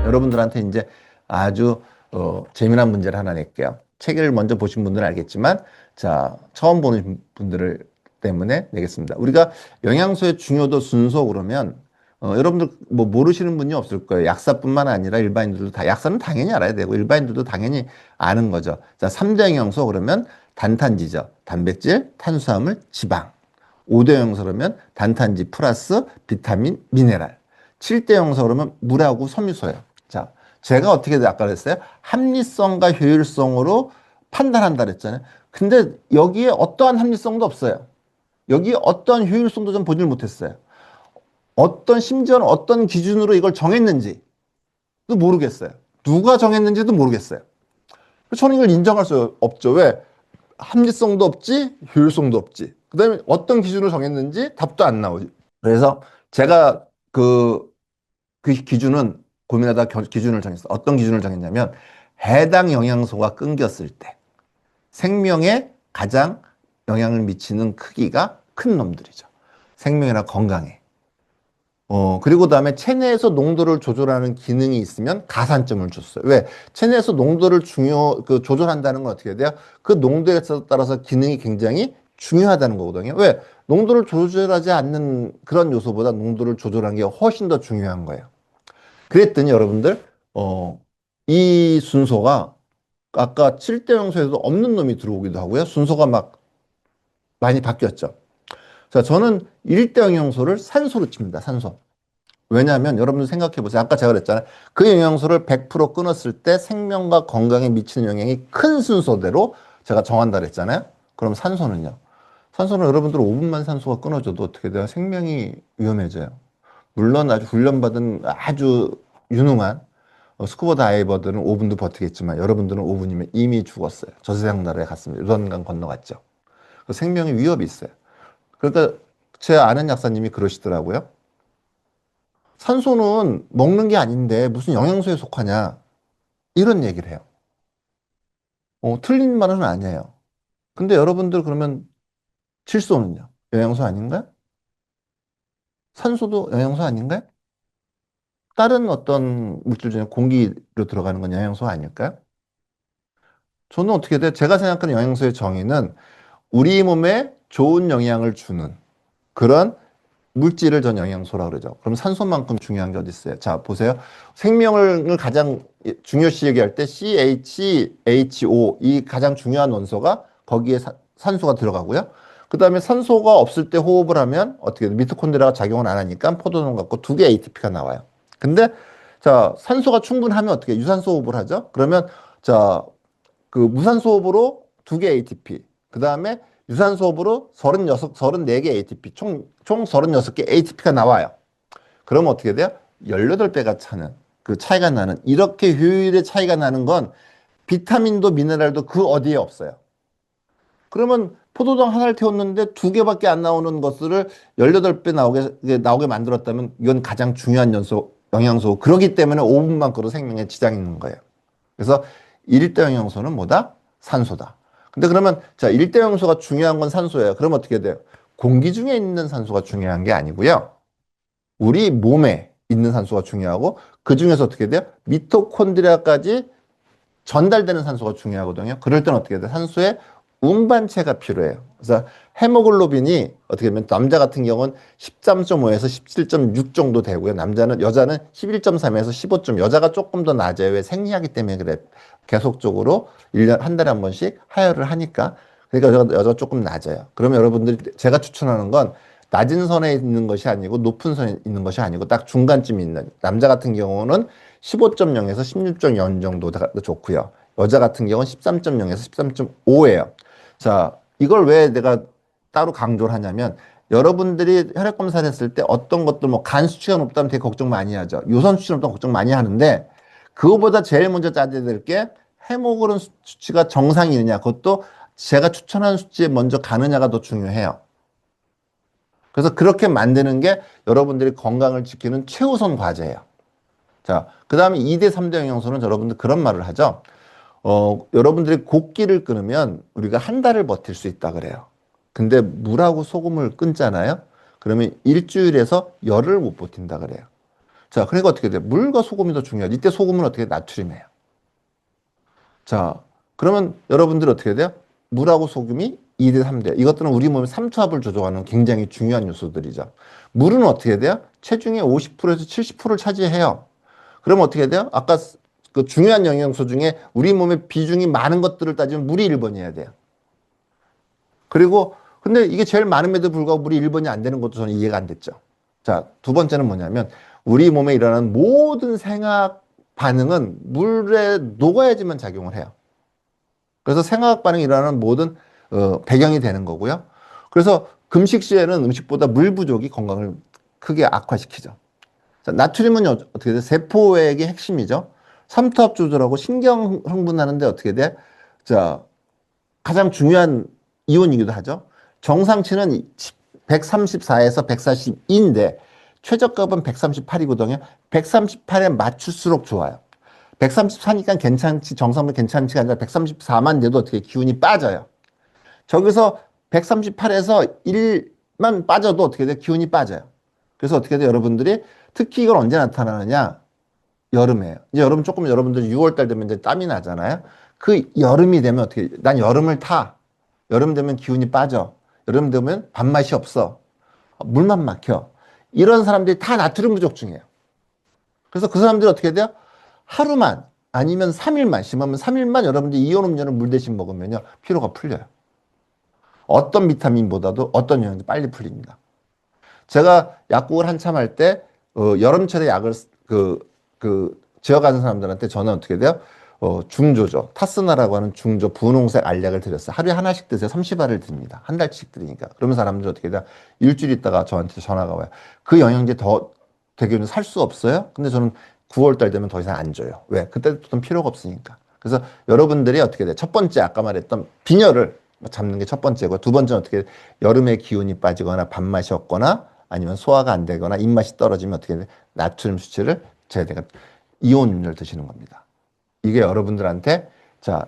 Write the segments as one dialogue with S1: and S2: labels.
S1: 여러분들한테 이제 아주 재미난 문제를 하나 낼게요. 책을 먼저 보신 분들은 알겠지만, 자, 처음 보는 분들을 때문에 내겠습니다. 우리가 영양소의 중요도 순서 그러면, 여러분들 뭐 모르시는 분이 없을 거예요. 약사뿐만 아니라 일반인들도 다, 약사는 당연히 알아야 되고, 일반인들도 당연히 아는 거죠. 자, 3대 영양소 그러면 단탄지죠. 단백질, 탄수화물, 지방. 5대 영양소 그러면 단탄지 플러스 비타민, 미네랄. 7대 영양소 그러면 물하고 섬유소예요. 자, 제가 어떻게 아까 그랬어요? 합리성과 효율성으로 판단한다 그랬잖아요. 근데 여기에 어떠한 합리성도 없어요. 여기에 어떠한 효율성도 좀 보질 못했어요. 심지어는 어떤 기준으로 이걸 정했는지도 모르겠어요. 누가 정했는지도 모르겠어요. 저는 이걸 인정할 수 없죠. 왜? 합리성도 없지, 효율성도 없지. 그 다음에 어떤 기준으로 정했는지 답도 안 나오지. 그래서 제가 그 기준은 고민하다 기준을 정했어. 어떤 기준을 정했냐면 해당 영양소가 끊겼을 때 생명에 가장 영향을 미치는 크기가 큰 놈들이죠. 생명이나 건강에. 그리고 그다음에 체내에서 농도를 조절하는 기능이 있으면 가산점을 줬어요. 왜? 체내에서 농도를 조절한다는 건 어떻게 돼요? 그 농도에 따라서 기능이 굉장히 중요하다는 거거든요. 왜? 농도를 조절하지 않는 그런 요소보다 농도를 조절하는 게 훨씬 더 중요한 거예요. 그랬더니 여러분들, 이 순서가 아까 7대 영소에도 없는 놈이 들어오기도 하고요. 순서가 막 많이 바뀌었죠. 자, 저는 1대 영양소를 산소로 칩니다. 산소. 왜냐하면 여러분들 생각해 보세요. 아까 제가 그랬잖아요. 그 영양소를 100% 끊었을 때 생명과 건강에 미치는 영향이 큰 순서대로 제가 정한다 그랬잖아요. 그럼 산소는요? 산소는 여러분들 5분만 산소가 끊어져도 어떻게 돼요? 생명이 위험해져요. 물론 아주 훈련받은 아주 유능한 스쿠버 다이버들은 5분도 버티겠지만 여러분들은 5분이면 이미 죽었어요. 저세상 나라에 갔습니다. 요단강 건너갔죠. 그 생명의 위협이 있어요. 그러니까 제 아는 약사님이 그러시더라고요. 산소는 먹는 게 아닌데 무슨 영양소에 속하냐 이런 얘기를 해요. 틀린 말은 아니에요. 근데 여러분들 그러면 칠소는요? 영양소 아닌가요? 산소도 영양소 아닌가요? 다른 어떤 물질 중에 공기로 들어가는 건 영양소 아닐까요? 저는 어떻게 돼? 제가 생각하는 영양소의 정의는 우리 몸에 좋은 영향을 주는 그런 물질을 전 영양소라고 그러죠. 그럼 산소만큼 중요한 게 어디 있어요? 자, 보세요. 생명을 가장 중요시 얘기할 때 CHO 이 가장 중요한 원소가 거기에 산소가 들어가고요. 그 다음에 산소가 없을 때 호흡을 하면 어떻게 돼요? 미토콘드리아가 작용을 안 하니까 포도당 갖고 두 개 ATP가 나와요. 근데 자, 산소가 충분하면 어떻게 유산소 호흡을 하죠? 그러면 자, 그 무산소 호흡으로 두 개 ATP. 그 다음에 유산소 호흡으로 34개 ATP. 총 36개 ATP가 나와요. 그러면 어떻게 돼요? 18배가 차는, 그 차이가 나는, 이렇게 효율의 차이가 나는 건 비타민도 미네랄도 그 어디에 없어요. 그러면 포도당 하나를 태웠는데 두 개밖에 안 나오는 것을 18배 나오게 만들었다면 이건 가장 중요한 영양소. 그렇기 때문에 5분만 끓여 생명에 지장이 있는 거예요. 그래서 1대 영양소는 뭐다? 산소다. 근데 그러면 자, 1대 영양소가 중요한 건 산소예요. 그럼 어떻게 돼요? 공기 중에 있는 산소가 중요한 게 아니고요. 우리 몸에 있는 산소가 중요하고 그 중에서 어떻게 돼요? 미토콘드리아까지 전달되는 산소가 중요하거든요. 그럴 때는 어떻게 돼요? 산소의 운반체가 필요해요. 그래서 헤모글로빈이 어떻게 보면 남자 같은 경우는 13.5에서 17.6 정도 되고요. 여자는 11.3에서 15. 여자가 조금 더 낮아요. 왜? 생리하기 때문에 그래. 계속적으로 1년 한 달에 한 번씩 하혈을 하니까. 그러니까 여자가 조금 낮아요. 그러면 여러분들이 제가 추천하는 건 낮은 선에 있는 것이 아니고 높은 선에 있는 것이 아니고 딱 중간쯤 있는 남자 같은 경우는 15.0에서 16.0 정도가 좋고요. 여자 같은 경우는 13.0에서 13.5예요. 자, 이걸 왜 내가 따로 강조를 하냐면 여러분들이 혈액 검사를 했을 때 어떤 것들 뭐 간 수치가 높다면 되게 걱정 많이 하죠. 요선 수치가 높다면 걱정 많이 하는데 그거보다 제일 먼저 따져야 될 게 헤모글로빈 수치가 정상이느냐. 그것도 제가 추천하는 수치에 먼저 가느냐가 더 중요해요. 그래서 그렇게 만드는 게 여러분들이 건강을 지키는 최우선 과제예요. 자, 그 다음에 2대 3대 영양소는 여러분들 그런 말을 하죠. 여러분들이 곡기를 끊으면 우리가 한 달을 버틸 수 있다 그래요. 근데 물하고 소금을 끊잖아요. 그러면 일주일에서 열흘 못 버틴다 그래요. 자, 그러니까 어떻게 돼? 물과 소금이 더 중요하지. 이때 소금은 어떻게 돼? 나트륨이에요. 자, 그러면 여러분들 어떻게 돼요? 물하고 소금이 2대 3대. 이것들은 우리 몸의 삼투압을 조정하는 굉장히 중요한 요소들이죠. 물은 어떻게 돼요? 체중의 50%에서 70%를 차지해요. 그러면 어떻게 돼요? 아까 그 중요한 영양소 중에 우리 몸의 비중이 많은 것들을 따지면 물이 1번이어야 돼요. 그리고 근데 이게 제일 많음에도 불구하고 물이 1번이 안 되는 것도 저는 이해가 안 됐죠. 자, 두 번째는 뭐냐면 우리 몸에 일어나는 모든 생학 반응은 물에 녹아야지만 작용을 해요. 그래서 생화학 반응이 일어나는 모든 배경이 되는 거고요. 그래서 금식 시에는 음식보다 물 부족이 건강을 크게 악화시키죠. 자, 나트륨은 어떻게 돼? 세포액의 핵심이죠. 삼투압 조절하고 신경 흥분하는데 어떻게 돼? 자, 가장 중요한 이온이기도 하죠. 정상치는 134에서 142인데 최저값은 138이거든요. 138에 맞출수록 좋아요. 134니까 괜찮지, 정상은 괜찮지가 아니라 134만 돼도 어떻게 기운이 빠져요. 저기서 138에서 1만 빠져도 어떻게 돼? 기운이 빠져요. 그래서 어떻게 돼? 여러분들이 특히 이걸 언제 나타나느냐? 여름에요. 이제 여름 조금 여러분들 6월 달 되면 이제 땀이 나잖아요. 그 여름이 되면 어떻게, 난 여름을 타. 여름 되면 기운이 빠져. 여름 되면 밥맛이 없어. 물만 막혀. 이런 사람들이 다 나트륨 부족증이에요. 그래서 그 사람들이 어떻게 돼요? 하루만 아니면 3일만, 심하면 3일만 여러분들이 이온 음료를 물 대신 먹으면요. 피로가 풀려요. 어떤 비타민보다도 어떤 영양제 빨리 풀립니다. 제가 약국을 한참 할 때, 여름철에 약을, 지어가는 사람들한테 저는 어떻게 돼요? 중조죠. 타스나라고 하는 중조 분홍색 알약을 드렸어요. 하루에 하나씩 드세요. 30알을 드립니다. 한 달씩 드리니까. 그러면 사람들이 어떻게 돼요? 일주일 있다가 저한테 전화가 와요. 그 영양제 더 되게는 살 수 없어요? 근데 저는 9월 달 되면 더 이상 안 줘요. 왜? 그때부터는 필요가 없으니까. 그래서 여러분들이 어떻게 돼? 첫 번째 아까 말했던 빈혈을 잡는 게 첫 번째고 두 번째는 어떻게 돼? 여름에 기운이 빠지거나 밥맛이 없거나 아니면 소화가 안 되거나 입맛이 떨어지면 어떻게 돼? 나트륨 수치를 제가 이온 음료를 드시는 겁니다. 이게 여러분들한테 자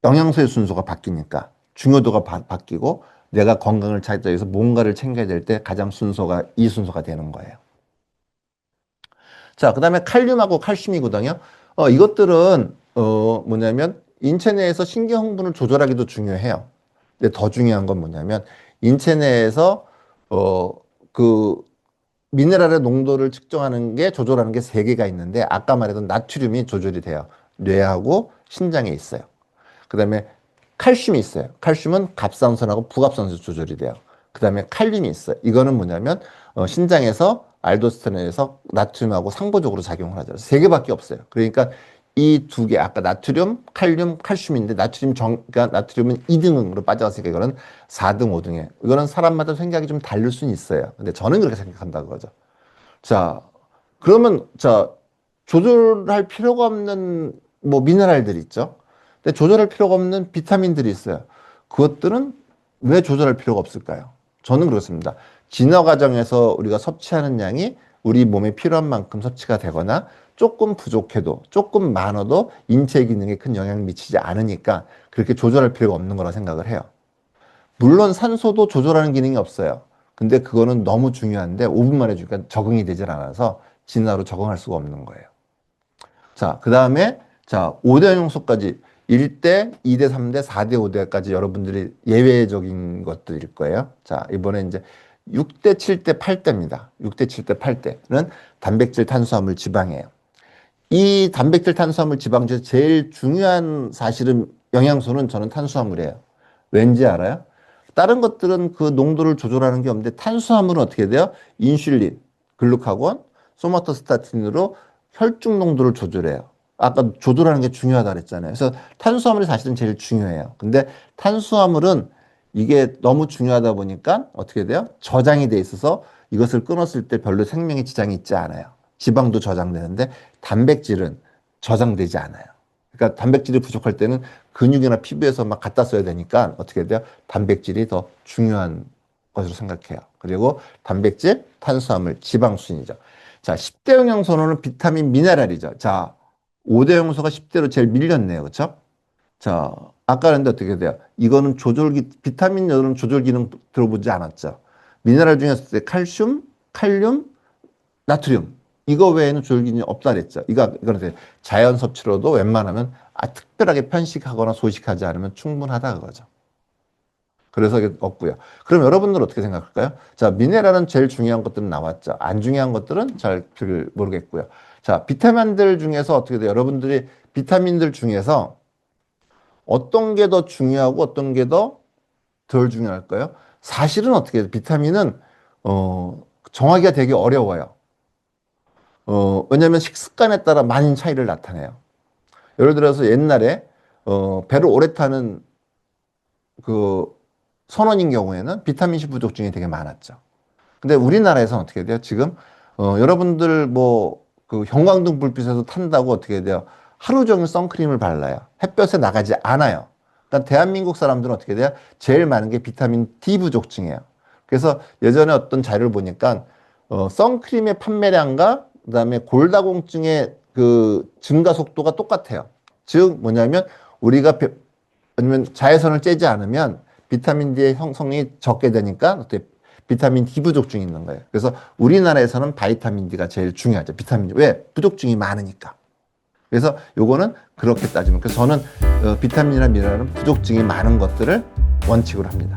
S1: 영양소의 순서가 바뀌니까 중요도가 바뀌고 내가 건강을 찾기 위해서 뭔가를 챙겨야 될 때 가장 순서가 이 순서가 되는 거예요. 자, 그다음에 칼륨하고 칼슘이거든요. 이것들은 뭐냐면 인체 내에서 신경 흥분을 조절하기도 중요해요. 근데 더 중요한 건 뭐냐면 인체 내에서 그 미네랄의 농도를 측정하는 게 조절하는 게 세 개가 있는데 아까 말했던 나트륨이 조절이 돼요. 뇌하고 신장에 있어요. 그다음에 칼슘이 있어요. 칼슘은 갑상선하고 부갑상선 조절이 돼요. 그다음에 칼륨이 있어요. 이거는 뭐냐면 신장에서 알도스테론에서 나트륨하고 상보적으로 작용을 하죠. 세 개밖에 없어요. 그러니까 이 두 개, 아까 나트륨, 칼륨, 칼슘인데 그러니까 나트륨은 2등으로 빠져갔으니까 이거는 4등, 5등에. 이거는 사람마다 생각이 좀 다를 수는 있어요. 근데 저는 그렇게 생각한다는 거죠. 자, 그러면 자, 조절할 필요가 없는 뭐 미네랄들 있죠. 근데 조절할 필요가 없는 비타민들이 있어요. 그것들은 왜 조절할 필요가 없을까요? 저는 그렇습니다. 진화 과정에서 우리가 섭취하는 양이 우리 몸에 필요한 만큼 섭취가 되거나 조금 부족해도 조금 많아도 인체 기능에 큰 영향을 미치지 않으니까 그렇게 조절할 필요가 없는 거라 생각을 해요. 물론 산소도 조절하는 기능이 없어요. 근데 그거는 너무 중요한데 5분 만에 주니까 적응이 되질 않아서 진화로 적응할 수가 없는 거예요. 자, 그 다음에 자, 5대 영양소까지 1대, 2대, 3대, 4대, 5대까지 여러분들이 예외적인 것들일 거예요. 자, 이번에 이제 6대, 7대, 8대입니다. 6대, 7대, 8대는 단백질, 탄수화물, 지방이에요. 이 단백질, 탄수화물, 지방 중에서 제일 중요한 사실은 영양소는 저는 탄수화물이에요. 왠지 알아요? 다른 것들은 그 농도를 조절하는 게 없는데 탄수화물은 어떻게 돼요? 인슐린, 글루카곤, 소마토스타틴으로 혈중 농도를 조절해요. 아까 조절하는 게 중요하다 그랬잖아요. 그래서 탄수화물이 사실은 제일 중요해요. 근데 탄수화물은 이게 너무 중요하다 보니까 어떻게 돼요? 저장이 돼 있어서 이것을 끊었을 때 별로 생명에 지장이 있지 않아요. 지방도 저장되는데 단백질은 저장되지 않아요. 그러니까 단백질이 부족할 때는 근육이나 피부에서 막 갖다 써야 되니까 어떻게 돼요? 단백질이 더 중요한 것으로 생각해요. 그리고 단백질, 탄수화물, 지방 순이죠. 자, 10대 영양소는 비타민, 미네랄이죠. 자, 5대 영양소가 10대로 제일 밀렸네요. 그렇죠? 자, 아까 그랬는데 어떻게 돼요? 이거는 비타민 여는 조절 기능 들어보지 않았죠. 미네랄 중에 칼슘, 칼륨, 나트륨. 이거 외에는 조혈기준이 없다 그랬죠. 이거는 자연 섭취로도 웬만하면 특별하게 편식하거나 소식하지 않으면 충분하다 그거죠. 그래서 이게 없고요. 그럼 여러분들 어떻게 생각할까요? 자, 미네랄은 제일 중요한 것들은 나왔죠. 안 중요한 것들은 잘 모르겠고요. 자, 비타민들 중에서 어떻게 돼요? 여러분들이 비타민들 중에서 어떤 게 더 중요하고 어떤 게 더 덜 중요할까요? 사실은 어떻게 해요? 비타민은 정하기가 되게 어려워요. 왜냐하면 식습관에 따라 많은 차이를 나타내요. 예를 들어서 옛날에 배를 오래 타는 그 선원인 경우에는 비타민C 부족증이 되게 많았죠. 근데 우리나라에서는 어떻게 돼요? 지금 여러분들 뭐 그 형광등 불빛에서 탄다고 어떻게 돼요? 하루 종일 선크림을 발라요. 햇볕에 나가지 않아요. 그러니까 대한민국 사람들은 어떻게 돼요? 제일 많은 게 비타민 D 부족증이에요. 그래서 예전에 어떤 자료를 보니까 선크림의 판매량과 그다음에 골다공증의 그 증가 속도가 똑같아요. 즉 뭐냐면 우리가 아니면 자외선을 쬐지 않으면 비타민 D의 형성이 적게 되니까 어떻게 비타민 D 부족증이 있는 거예요. 그래서 우리나라에서는 바이타민 D가 제일 중요하죠. 비타민 D. 왜? 부족증이 많으니까. 그래서 요거는 그렇게 따지면 그래서 저는 비타민이나 미네랄은 부족증이 많은 것들을 원칙으로 합니다.